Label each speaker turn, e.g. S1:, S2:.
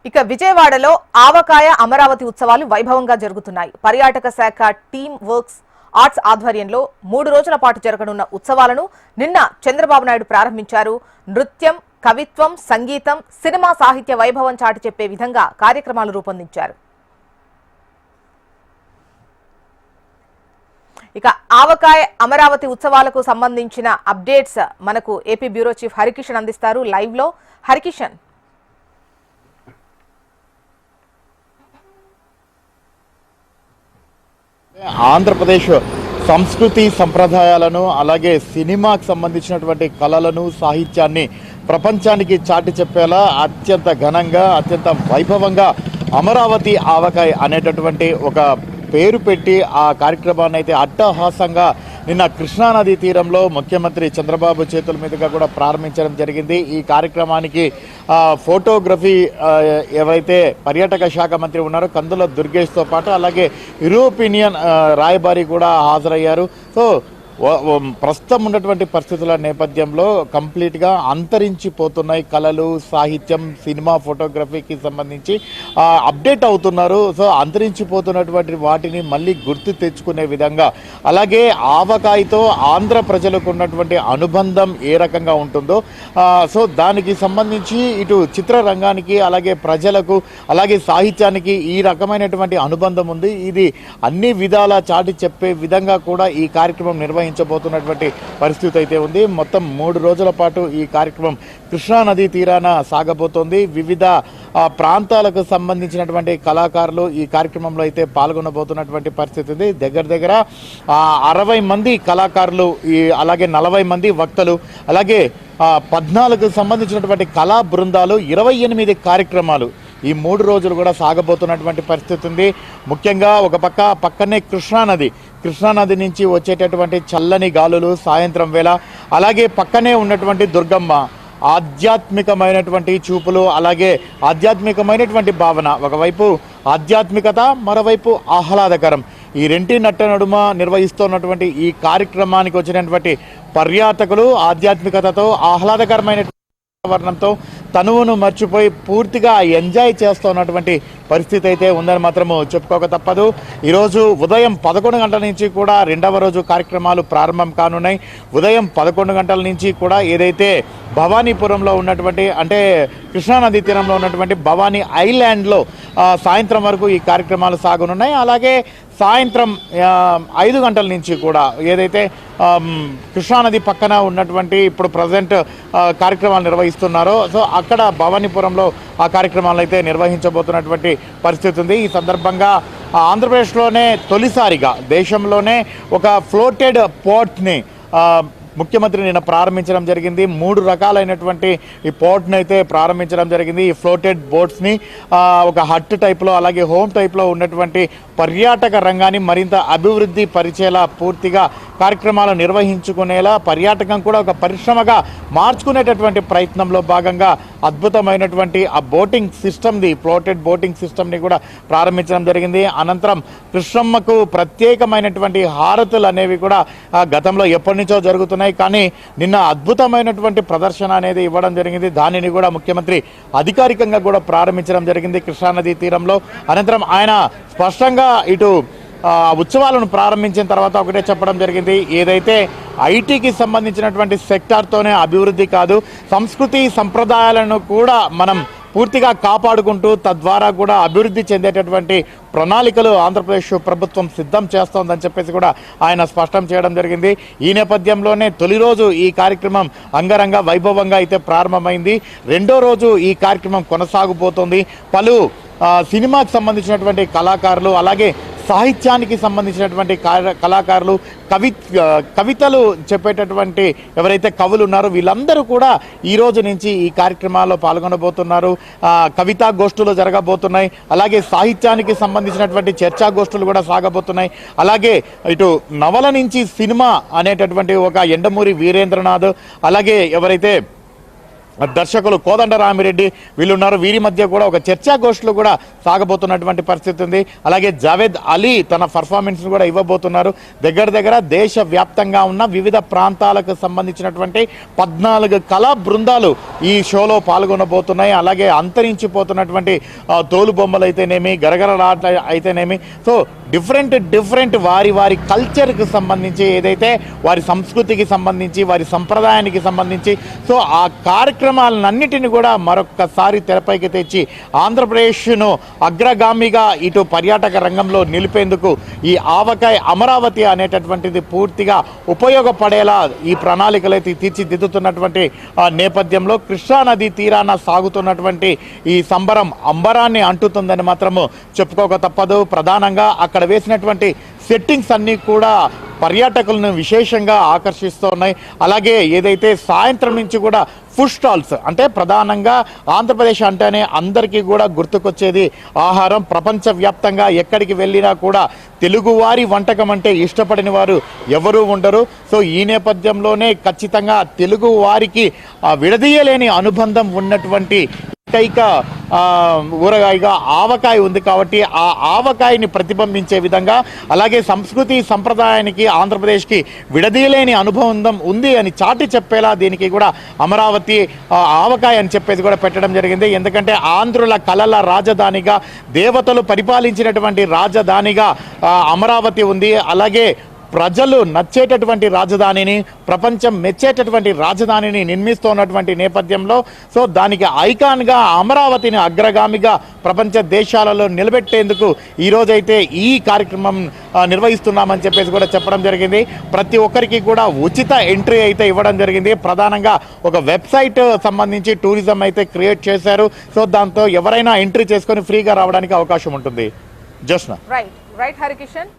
S1: ఇక విజయవాడలో ఆవకాయ అమరావతి ఉత్సవాలు వైభవంగా జరుగుతున్నాయి. పర్యాటక శాఖ టీమ్ వర్క్స్ ఆర్ట్స్ ఆధ్వర్యంలో 3 రోజుల పాటు జరగనున్న ఉత్సవాలను నిన్న చంద్రబాబు నాయుడు ప్రారంభించారు. నృత్యం, కవిత్వం, సంగీతం, సినిమా సాహిత్య వైభవం చాటి చెప్పే విధంగా కార్యక్రమాలు రూపొందించారు. ఇక ఆవకాయ అమరావతి ఉత్సవాలకు సంబంధించిన అప్డేట్స్ మనకు ఏపీ బ్యూరో చీఫ్ హరికిషన్ అందిస్తారు లైవ్ లో. హరికిషన్,
S2: ఆంధ్రప్రదేశ్ సంస్కృతి సంప్రదాయాలను అలాగే సినిమాకు సంబంధించినటువంటి కళలను సాహిత్యాన్ని ప్రపంచానికి చాటి చెప్పేలా అత్యంత ఘనంగా అత్యంత వైభవంగా అమరావతి ఆవకాయ అనేటటువంటి ఒక పేరు పెట్టి ఆ కార్యక్రమాన్ని అయితే అట్టహాసంగా నిన్న కృష్ణానది తీరంలో ముఖ్యమంత్రి చంద్రబాబు చేతుల మీదుగా కూడా ప్రారంభించడం జరిగింది. ఈ కార్యక్రమానికి ఫోటోగ్రఫీ ఎవరైతే పర్యాటక శాఖ మంత్రి ఉన్నారో కందుల దుర్గేష్తో పాటు అలాగే యూరోపియన్ రాయబారి కూడా హాజరయ్యారు. సో ప్రస్తుతం ఉన్నటువంటి పరిస్థితుల నేపథ్యంలో కంప్లీట్గా అంతరించిపోతున్నాయి కళలు, సాహిత్యం, సినిమా, ఫోటోగ్రఫీకి సంబంధించి అప్డేట్ అవుతున్నారు. సో అంతరించిపోతున్నటువంటి వాటిని మళ్ళీ గుర్తు తెచ్చుకునే విధంగా అలాగే ఆవకాయతో ఆంధ్ర ప్రజలకు ఉన్నటువంటి అనుబంధం ఏ రకంగా ఉంటుందో సో దానికి సంబంధించి ఇటు చిత్రరంగానికి అలాగే ప్రజలకు అలాగే సాహిత్యానికి ఈ రకమైనటువంటి అనుబంధం ఉంది. ఇది అన్ని విధాలా చాటి చెప్పే విధంగా కూడా ఈ కార్యక్రమం నిర్వహించబోతున్నటువంటి పరిస్థితి అయితే ఉంది. మొత్తం 3 రోజుల పాటు ఈ కార్యక్రమం కృష్ణానది తీరాన సాగబోతోంది. వివిధ ప్రాంతాలకు సంబంధించినటువంటి కళాకారులు ఈ కార్యక్రమంలో అయితే పాల్గొనబోతున్నటువంటి పరిస్థితి ఉంది. దగ్గర 60 మంది కళాకారులు, అలాగే 40 మంది వక్తలు, అలాగే 14కు సంబంధించినటువంటి కళా బృందాలు, 28 కార్యక్రమాలు ఈ 3 రోజులు కూడా సాగబోతున్నటువంటి పరిస్థితి ఉంది. ముఖ్యంగా ఒక పక్కనే కృష్ణానది నుంచి వచ్చేటటువంటి చల్లని గాలులు సాయంత్రం వేళ, అలాగే పక్కనే ఉన్నటువంటి దుర్గమ్మ ఆధ్యాత్మికమైనటువంటి చూపులు, అలాగే ఆధ్యాత్మికమైనటువంటి భావన, ఒకవైపు ఆధ్యాత్మికత, మరోవైపు ఆహ్లాదకరం, ఈ రెంటి నడుమ నిర్వహిస్తున్నటువంటి ఈ కార్యక్రమానికి వచ్చినటువంటి పర్యాటకులు ఆధ్యాత్మికతతో ఆహ్లాదకరమైన వాతావరణంతో తనువును మర్చిపోయి పూర్తిగా ఎంజాయ్ చేస్తున్నటువంటి పరిస్థితి అయితే ఉందని మాత్రము చెప్పుకోక తప్పదు. ఈరోజు ఉదయం 11 గంటల నుంచి కూడా 2వ రోజు కార్యక్రమాలు ప్రారంభం కానున్నాయి. ఉదయం 11 గంటల నుంచి కూడా ఏదైతే భవానీపురంలో ఉన్నటువంటి అంటే కృష్ణానది తీరంలో ఉన్నటువంటి భవానీ ఐలాండ్లో సాయంత్రం వరకు ఈ కార్యక్రమాలు సాగనున్నాయి. అలాగే సాయంత్రం 5 గంటల నుంచి కూడా ఏదైతే కృష్ణానది పక్కన ఉన్నటువంటి ఇప్పుడు ప్రజెంట్ కార్యక్రమాలు నిర్వహిస్తున్నారో సో అక్కడ భవానీపురంలో ఆ కార్యక్రమాలు అయితే నిర్వహించబోతున్నటువంటి పరిస్థితి ఉంది. ఈ సందర్భంగా ఆంధ్రప్రదేశ్లోనే తొలిసారిగా దేశంలోనే ఒక ఫ్లోటెడ్ పోర్ట్ని ముఖ్యమంత్రి నిన్న ప్రారంభించడం జరిగింది. 3 రకాలైనటువంటి ఈ పోర్ట్ని అయితే ప్రారంభించడం జరిగింది. ఈ ఫ్లోటెడ్ బోట్స్ని ఒక హట్ టైప్లో అలాగే హోమ్ టైప్లో ఉన్నటువంటి పర్యాటక రంగాన్ని మరింత అభివృద్ధి పరిచేలా పూర్తిగా కార్యక్రమాలు నిర్వహించుకునేలా పర్యాటకం కూడా ఒక పరిశ్రమగా మార్చుకునేటటువంటి ప్రయత్నంలో భాగంగా అద్భుతమైనటువంటి ఆ బోటింగ్ సిస్టమ్ది ఫ్లోటెడ్ బోటింగ్ సిస్టమ్ని కూడా ప్రారంభించడం జరిగింది. అనంతరం కృష్ణమ్మకు ప్రత్యేకమైనటువంటి హారతులు అనేవి కూడా గతంలో ఎప్పటి నుంచో జరుగుతున్నాయి. కానీ నిన్న అద్భుతమైనటువంటి ప్రదర్శన అనేది ఇవ్వడం జరిగింది. దానిని కూడా ముఖ్యమంత్రి అధికారికంగా కూడా ప్రారంభించడం జరిగింది కృష్ణానది తీరంలో. అనంతరం ఆయన స్పష్టంగా ఇటు ఉత్సవాలను ప్రారంభించిన తర్వాత ఒకటే చెప్పడం జరిగింది, ఏదైతే ఐటీకి సంబంధించినటువంటి సెక్టార్తోనే అభివృద్ధి కాదు, సంస్కృతి సంప్రదాయాలను కూడా మనం పూర్తిగా కాపాడుకుంటూ తద్వారా కూడా అభివృద్ధి చెందేటటువంటి ప్రణాళికలు ఆంధ్రప్రదేశ్ ప్రభుత్వం సిద్ధం చేస్తోందని చెప్పేసి కూడా ఆయన స్పష్టం చేయడం జరిగింది. ఈ నేపథ్యంలోనే తొలి రోజు ఈ కార్యక్రమం అంగరంగ వైభవంగా అయితే ప్రారంభమైంది. 2వ రోజు ఈ కార్యక్రమం కొనసాగబోతోంది. పలు సినిమాకు సంబంధించినటువంటి కళాకారులు అలాగే సాహిత్యానికి సంబంధించినటువంటి కళాకారులు కవితలు చెప్పేటటువంటి ఎవరైతే కవులు ఉన్నారో వీళ్ళందరూ కూడా ఈ రోజు నుంచి ఈ కార్యక్రమాల్లో పాల్గొనబోతున్నారు. కవితా గోష్ఠులు జరగబోతున్నాయి. అలాగే సాహిత్యానికి సంబంధించినటువంటి చర్చా గోష్ఠులు కూడా సాగబోతున్నాయి. అలాగే ఇటు నవల నుంచి సినిమా అనేటటువంటి ఒక ఎండమూరి వీరేంద్రనాథ్ అలాగే ఎవరైతే దర్శకులు కోదండరామిరెడ్డి వీళ్ళు ఉన్నారు. వీరి మధ్య కూడా ఒక చర్చాగోష్ఠులు కూడా సాగబోతున్నటువంటి పరిస్థితి ఉంది. అలాగే జావేద్ అలీ తన పర్ఫార్మెన్స్ కూడా ఇవ్వబోతున్నారు. దగ్గర దేశ వ్యాప్తంగా ఉన్న వివిధ ప్రాంతాలకు సంబంధించినటువంటి 14 కళా బృందాలు ఈ షోలో పాల్గొనబోతున్నాయి. అలాగే అంతరించిపోతున్నటువంటి తోలు బొమ్మలు అయితేనేమి, గరగరలాట అయితేనేమి, సో డిఫరెంట్ వారి కల్చర్కి సంబంధించి, ఏదైతే వారి సంస్కృతికి సంబంధించి, వారి సంప్రదాయానికి సంబంధించి, సో ఆ కార్యక్రమాలన్నిటిని కూడా మరొక్కసారి తెరపైకి తెచ్చి ఆంధ్రప్రదేశ్ను అగ్రగామిగా ఇటు పర్యాటక రంగంలో నిలిపేందుకు ఈ ఆవకాయ అమరావతి అనేటటువంటిది పూర్తిగా ఉపయోగపడేలా ఈ ప్రణాళికలైతే తీర్చిదిద్దుతున్నటువంటి నేపథ్యంలో కృష్ణానది తీరాన సాగుతున్నటువంటి ఈ సంబరం అంబరాన్ని అంటుతుందని మాత్రము చెప్పుకోక తప్పదు. ప్రధానంగా అక్కడ వేసినటువంటి సెట్టింగ్స్ అన్నీ కూడా పర్యాటకులను విశేషంగా ఆకర్షిస్తున్నాయి. అలాగే ఏదైతే సాయంత్రం నుంచి కూడా ఫుడ్ స్టాల్స్, అంటే ప్రధానంగా ఆంధ్రప్రదేశ్ అంటేనే అందరికీ కూడా గుర్తుకొచ్చేది ఆహారం. ప్రపంచవ్యాప్తంగా ఎక్కడికి వెళ్ళినా కూడా తెలుగువారి వంటకం అంటే ఇష్టపడిన వారు ఎవరూ ఉండరు. సో ఈ నేపథ్యంలోనే ఖచ్చితంగా తెలుగు వారికి విడదీయలేని అనుబంధం ఉన్నటువంటి ఏకైక ఊరగాయగా ఆవకాయ ఉంది. కాబట్టి ఆ ఆవకాయని ప్రతిబింబించే విధంగా, అలాగే సంస్కృతి సంప్రదాయానికి ఆంధ్రప్రదేశ్కి విడదీయలేని అనుబంధం ఉంది అని చాటి చెప్పేలా దీనికి కూడా అమరావతి ఆవకాయ అని చెప్పేది కూడా పెట్టడం జరిగింది. ఎందుకంటే ఆంధ్రుల కళల రాజధానిగా, దేవతలు పరిపాలించినటువంటి రాజధానిగా అమరావతి ఉంది. అలాగే ప్రజలు నచ్చేటటువంటి రాజధానిని, ప్రపంచం మెచ్చేటటువంటి రాజధానిని నిర్మిస్తున్నటువంటి నేపథ్యంలో సో దానికి ఐకాన్గా అమరావతిని అగ్రగామిగా ప్రపంచ దేశాలలో నిలబెట్టేందుకు ఈరోజైతే ఈ కార్యక్రమం నిర్వహిస్తున్నామని చెప్పేసి కూడా చెప్పడం జరిగింది. ప్రతి ఒక్కరికి కూడా ఉచిత ఎంట్రీ అయితే ఇవ్వడం జరిగింది. ప్రధానంగా ఒక వెబ్సైట్ సంబంధించి టూరిజం అయితే క్రియేట్ చేశారు. సో దాంతో ఎవరైనా ఎంట్రీ చేసుకొని ఫ్రీగా రావడానికి అవకాశం ఉంటుంది. జస్నా
S1: రైట్ హరికిషన్.